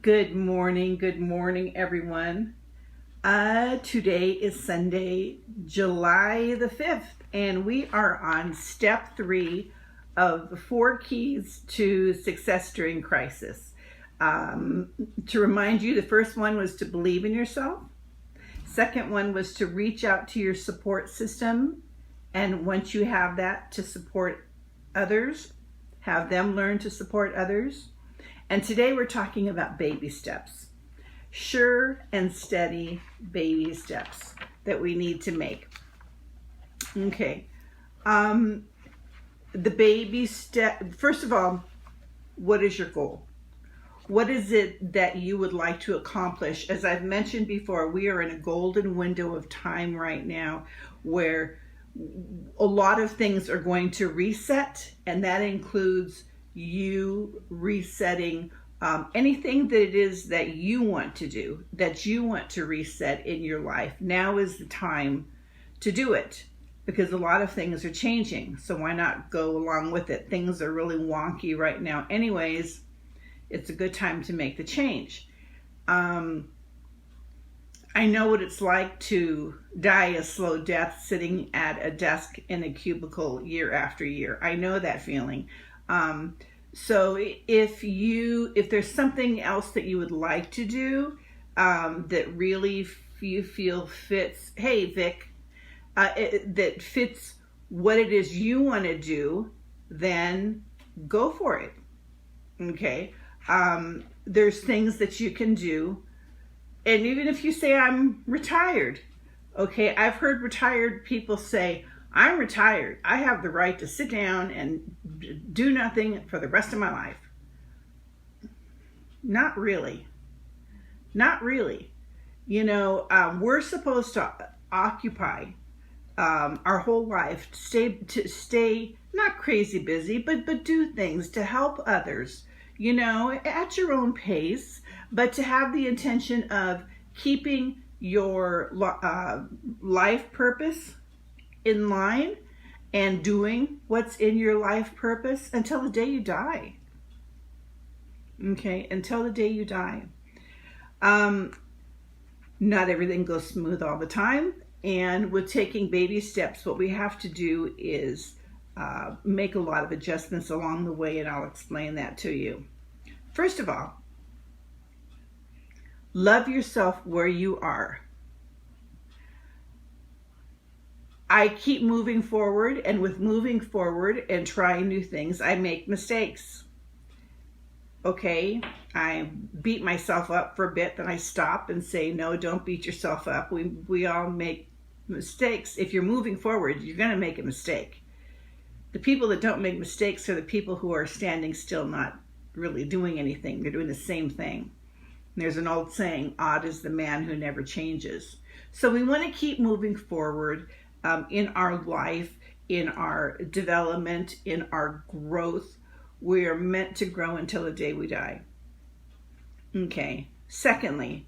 Good morning, everyone. Today is Sunday, July the 5th, and we are on step 3 of the 4 keys to success during crisis. To remind you, the first one was to believe in yourself. Second one was to reach out to your support system, and once you have that, to support others, have them learn to support others. And today we're talking about baby steps, sure and steady baby steps that we need to make. Okay, the baby step, first of all, what is your goal? What is it that you would like to accomplish? As I've mentioned before, we are in a golden window of time right now where a lot of things are going to reset, and that includes you resetting anything that it is that you want to do, that you want to reset in your life. Now is the time to do it because a lot of things are changing. So why not go along with it? Things are really wonky right now. Anyways, it's a good time to make the change. I know what it's like to die a slow death sitting at a desk in a cubicle year after year. I know that feeling. So if there's something else that you would like to do that really you feel fits, hey Vic, that fits what it is you want to do, then go for it. Okay. There's things that you can do. And even if you say I'm retired, okay, I've heard retired people say, I'm retired. I have the right to sit down and do nothing for the rest of my life. Not really. Not really. We're supposed to occupy our whole life, to stay not crazy busy, but do things to help others, at your own pace, but to have the intention of keeping your life purpose in line and doing what's in your life purpose until the day you die. Okay, until the day you die. Not everything goes smooth all the time, and with taking baby steps, what we have to do is make a lot of adjustments along the way, and I'll explain that to you. First of all, love yourself where you are. I keep moving forward, and with moving forward and trying new things, I make mistakes. Okay, I beat myself up for a bit, then I stop and say, no, don't beat yourself up. We all make mistakes. If you're moving forward, you're going to make a mistake. The people that don't make mistakes are the people who are standing still, not really doing anything. They're doing the same thing. There's an old saying, odd is the man who never changes. So we want to keep moving forward in our life, in our development, in our growth. We are meant to grow until the day we die. Okay. Secondly,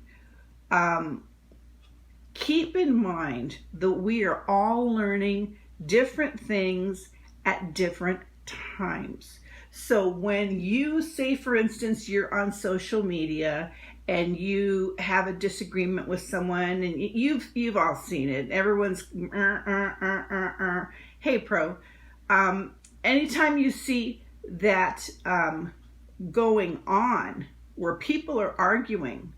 keep in mind that we are all learning different things at different times. So when you say, for instance, you're on social media and you have a disagreement with someone, and you've all seen it. Everyone's Hey, pro. Anytime you see that going on where people are arguing,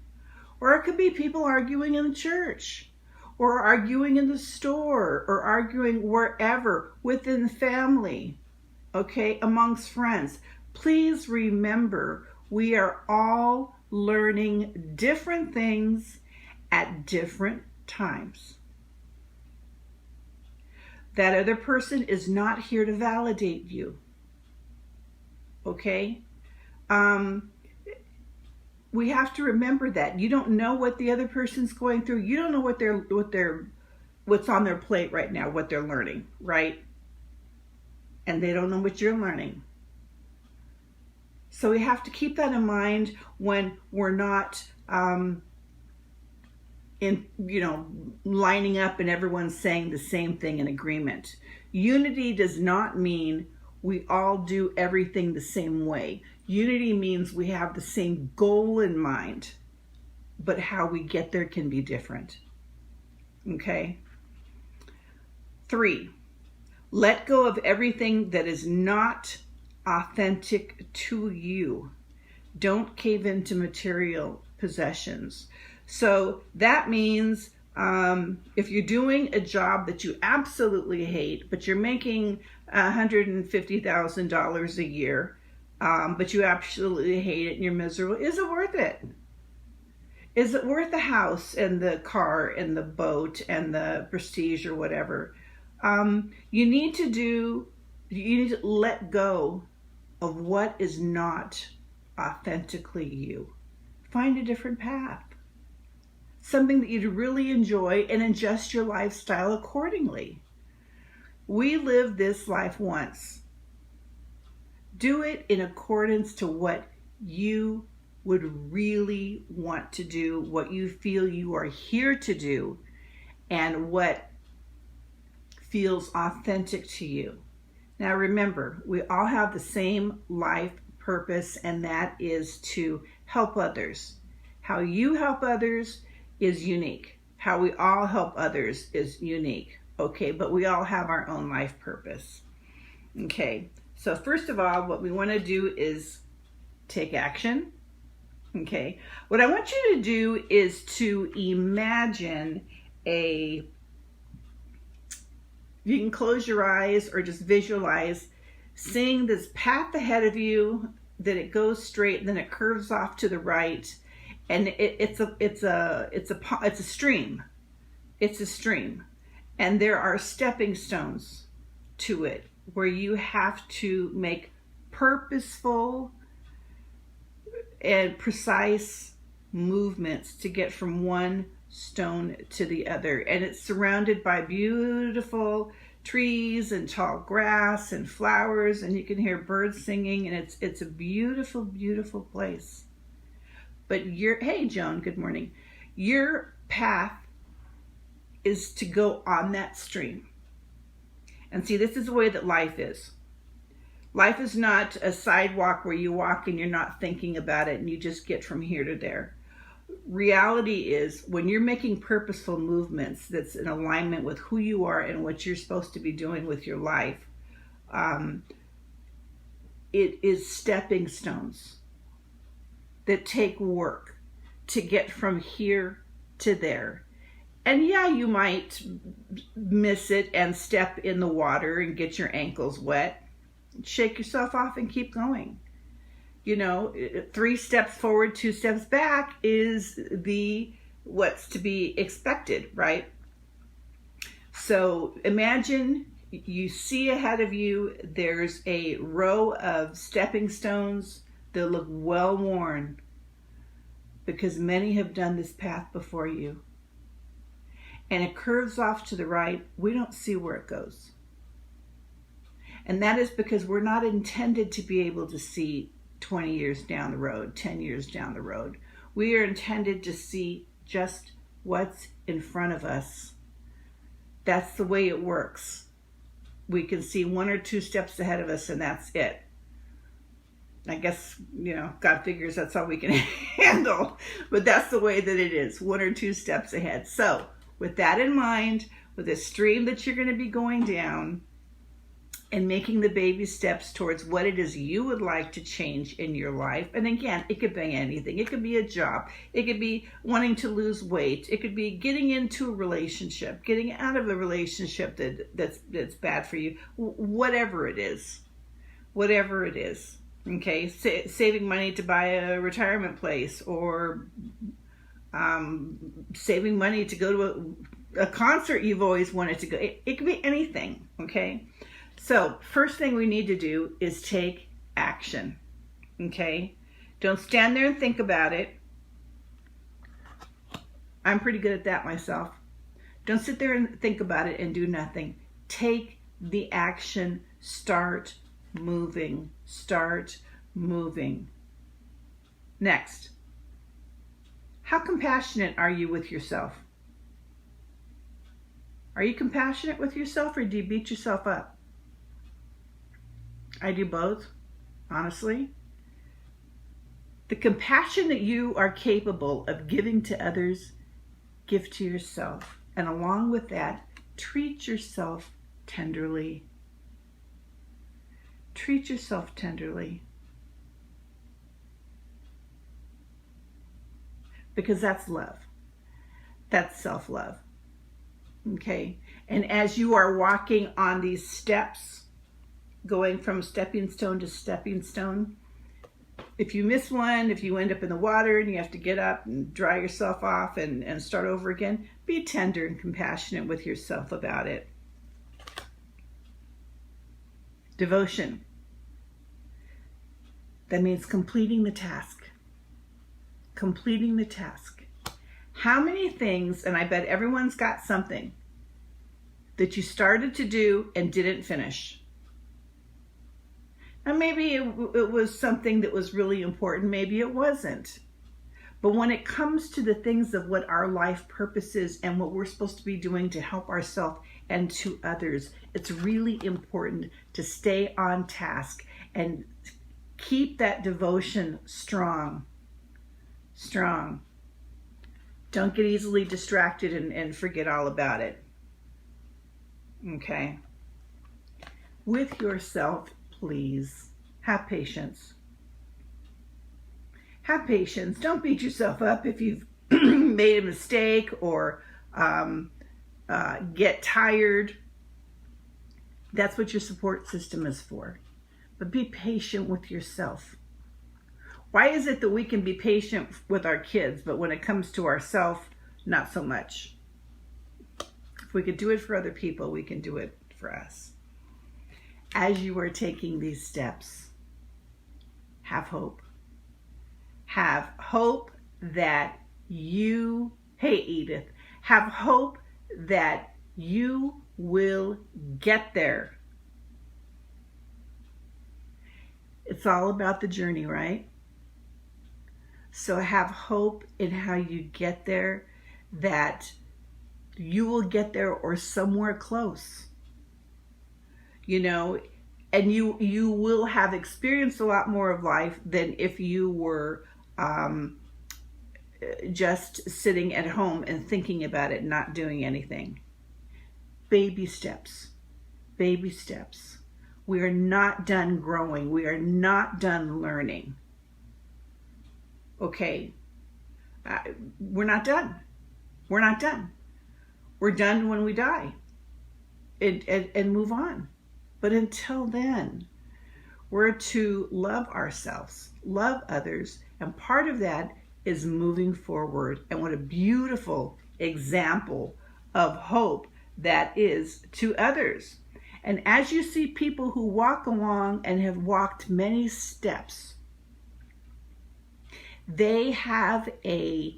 or it could be people arguing in the church, or arguing in the store, or arguing wherever within the family, okay, amongst friends, please remember we are all learning different things at different times. That other person is not here to validate you. Okay? We have to remember that. You don't know what the other person's going through. You don't know what's on their plate right now, what they're learning, right? And they don't know what you're learning. So we have to keep that in mind when we're not lining up and everyone's saying the same thing in agreement. Unity does not mean we all do everything the same way. Unity means we have the same goal in mind, but how we get there can be different. Okay? 3, let go of everything that is not authentic to you. Don't cave into material possessions. So that means if you're doing a job that you absolutely hate, but you're making $150,000 a year, but you absolutely hate it and you're miserable, is it worth it? Is it worth the house and the car and the boat and the prestige or whatever? You need to let go of what is not authentically you. Find a different path. Something that you'd really enjoy, and adjust your lifestyle accordingly. We live this life once. Do it in accordance to what you would really want to do, what you feel you are here to do, and what feels authentic to you. Now remember, we all have the same life purpose, and that is to help others. How you help others is unique. How we all help others is unique. Okay, but we all have our own life purpose. Okay, so first of all, what we want to do is take action. Okay, what I want you to do is to imagine you can close your eyes or just visualize seeing this path ahead of you, that it goes straight and then it curves off to the right, and it's a stream. It's a stream, and there are stepping stones to it where you have to make purposeful and precise movements to get from one stone to the other. And it's surrounded by beautiful trees and tall grass and flowers, and you can hear birds singing, and it's a beautiful, beautiful place. But hey Joan, good morning. Your path is to go on that stream. And see, this is the way that life is. Life is not a sidewalk where you walk and you're not thinking about it and you just get from here to there. Reality is, when you're making purposeful movements that's in alignment with who you are and what you're supposed to be doing with your life, it is stepping stones that take work to get from here to there. And yeah, you might miss it and step in the water and get your ankles wet. Shake yourself off and keep going. 3 steps forward, 2 steps back is what's to be expected, right? So imagine you see ahead of you, there's a row of stepping stones that look well worn, because many have done this path before you. And it curves off to the right. We don't see where it goes. And that is because we're not intended to be able to see 20 years down the road, 10 years down the road. We are intended to see just what's in front of us. That's the way it works. We can see 1 or 2 steps ahead of us, and that's it. I guess, God figures that's all we can handle. But that's the way that it is, 1 or 2 steps ahead. So with that in mind, with a stream that you're going to be going down, and making the baby steps towards what it is you would like to change in your life. And again, it could be anything. It could be a job. It could be wanting to lose weight. It could be getting into a relationship, getting out of a relationship that's bad for you. Whatever it is. Whatever it is. Okay? Saving money to buy a retirement place, or saving money to go to a concert you've always wanted to go. It could be anything. Okay? So first thing we need to do is take action, okay? Don't stand there and think about it. I'm pretty good at that myself. Don't sit there and think about it and do nothing. Take the action. Start moving. Start moving. Next, how compassionate are you with yourself? Are you compassionate with yourself, or do you beat yourself up? I do both, honestly. The compassion that you are capable of giving to others, give to yourself. And along with that, treat yourself tenderly. Treat yourself tenderly. Because that's love. That's self-love. Okay? And as you are walking on these steps, going from stepping stone to stepping stone, if you miss one, if you end up in the water and you have to get up and dry yourself off and start over again, be tender and compassionate with yourself about it. Devotion. That means completing the task. Completing the task. How many things, and I bet everyone's got something, that you started to do and didn't finish? Now maybe it was something that was really important, maybe it wasn't. But when it comes to the things of what our life purpose is and what we're supposed to be doing to help ourselves and to others, it's really important to stay on task and keep that devotion strong. Strong. Don't get easily distracted and forget all about it. Okay? With yourself, please. Have patience. Have patience. Don't beat yourself up if you've made a mistake or get tired. That's what your support system is for. But be patient with yourself. Why is it that we can be patient with our kids, but when it comes to ourselves, not so much? If we could do it for other people, we can do it for us. As you are taking these steps, have hope. Have hope that you, hey Edith, have hope that you will get there. It's all about the journey, right? So have hope in how you get there, that you will get there or somewhere close. You know, and you will have experienced a lot more of life than if you were just sitting at home and thinking about it, not doing anything. Baby steps. Baby steps. We are not done growing. We are not done learning. Okay, we're not done. We're not done. We're done when we die and move on. But until then, we're to love ourselves, love others, and part of that is moving forward. And what a beautiful example of hope that is to others. And as you see people who walk along and have walked many steps, they have a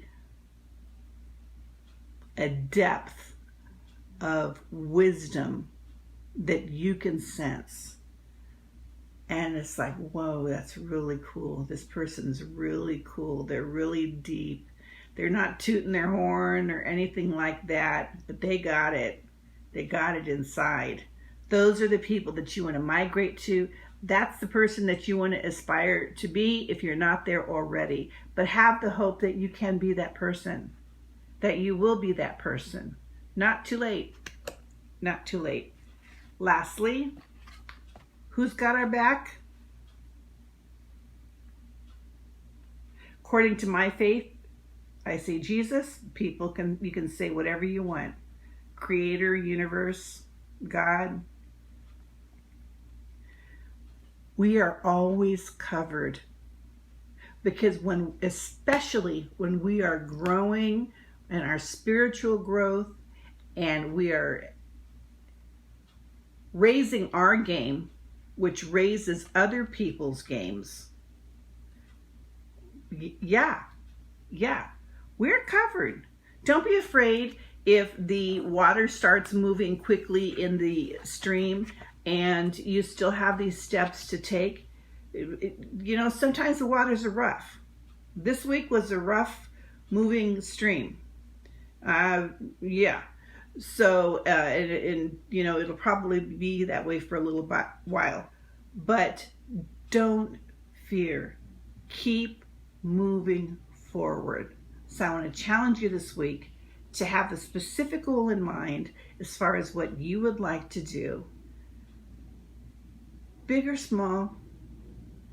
depth of wisdom that you can sense. And it's like, whoa, that's really cool. This person's really cool. They're really deep. They're not tooting their horn or anything like that, but they got it. They got it inside. Those are the people that you want to migrate to. That's the person that you want to aspire to be if you're not there already. But have the hope that you can be that person, that you will be that person. Not too late. Not too late. Lastly, who's got our back? According to my faith, I say Jesus. You can say whatever you want. Creator, universe, God. We are always covered, because especially when we are growing in our spiritual growth and we are raising our game, which raises other people's games. Yeah, we're covered. Don't be afraid if the water starts moving quickly in the stream and you still have these steps to take. You know, sometimes the waters are rough. This week was a rough moving stream. Yeah. So, and you know, it'll probably be that way for a little while. But don't fear. Keep moving forward. So I want to challenge you this week to have a specific goal in mind as far as what you would like to do. Big or small,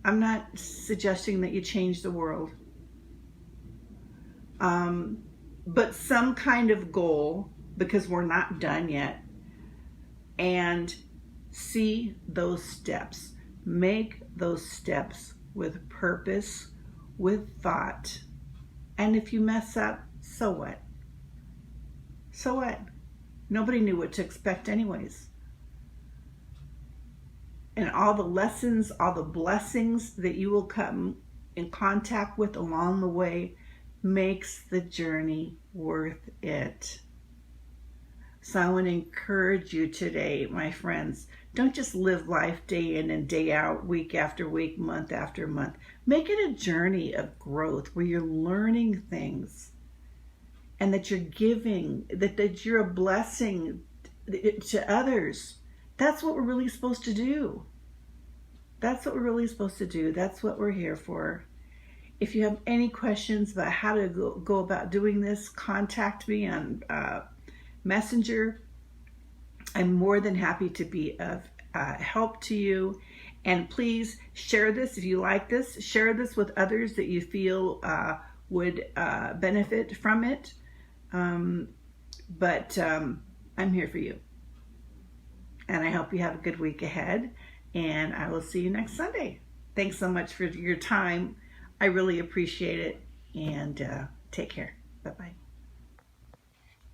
I'm not suggesting that you change the world. But some kind of goal, because we're not done yet. And see those steps. Make those steps with purpose, with thought. And if you mess up, so what? So what? Nobody knew what to expect anyways. And all the lessons, all the blessings that you will come in contact with along the way makes the journey worth it. So I want to encourage you today, my friends, don't just live life day in and day out, week after week, month after month. Make it a journey of growth where you're learning things and that you're giving, that you're a blessing to others. That's what we're really supposed to do. That's what we're really supposed to do. That's what we're here for. If you have any questions about how to go about doing this, contact me on Messenger. I'm more than happy to be of help to you. And please share this if you like this. Share this with others that you feel would benefit from it. But I'm here for you. And I hope you have a good week ahead. And I will see you next Sunday. Thanks so much for your time. I really appreciate it. And take care. Bye-bye.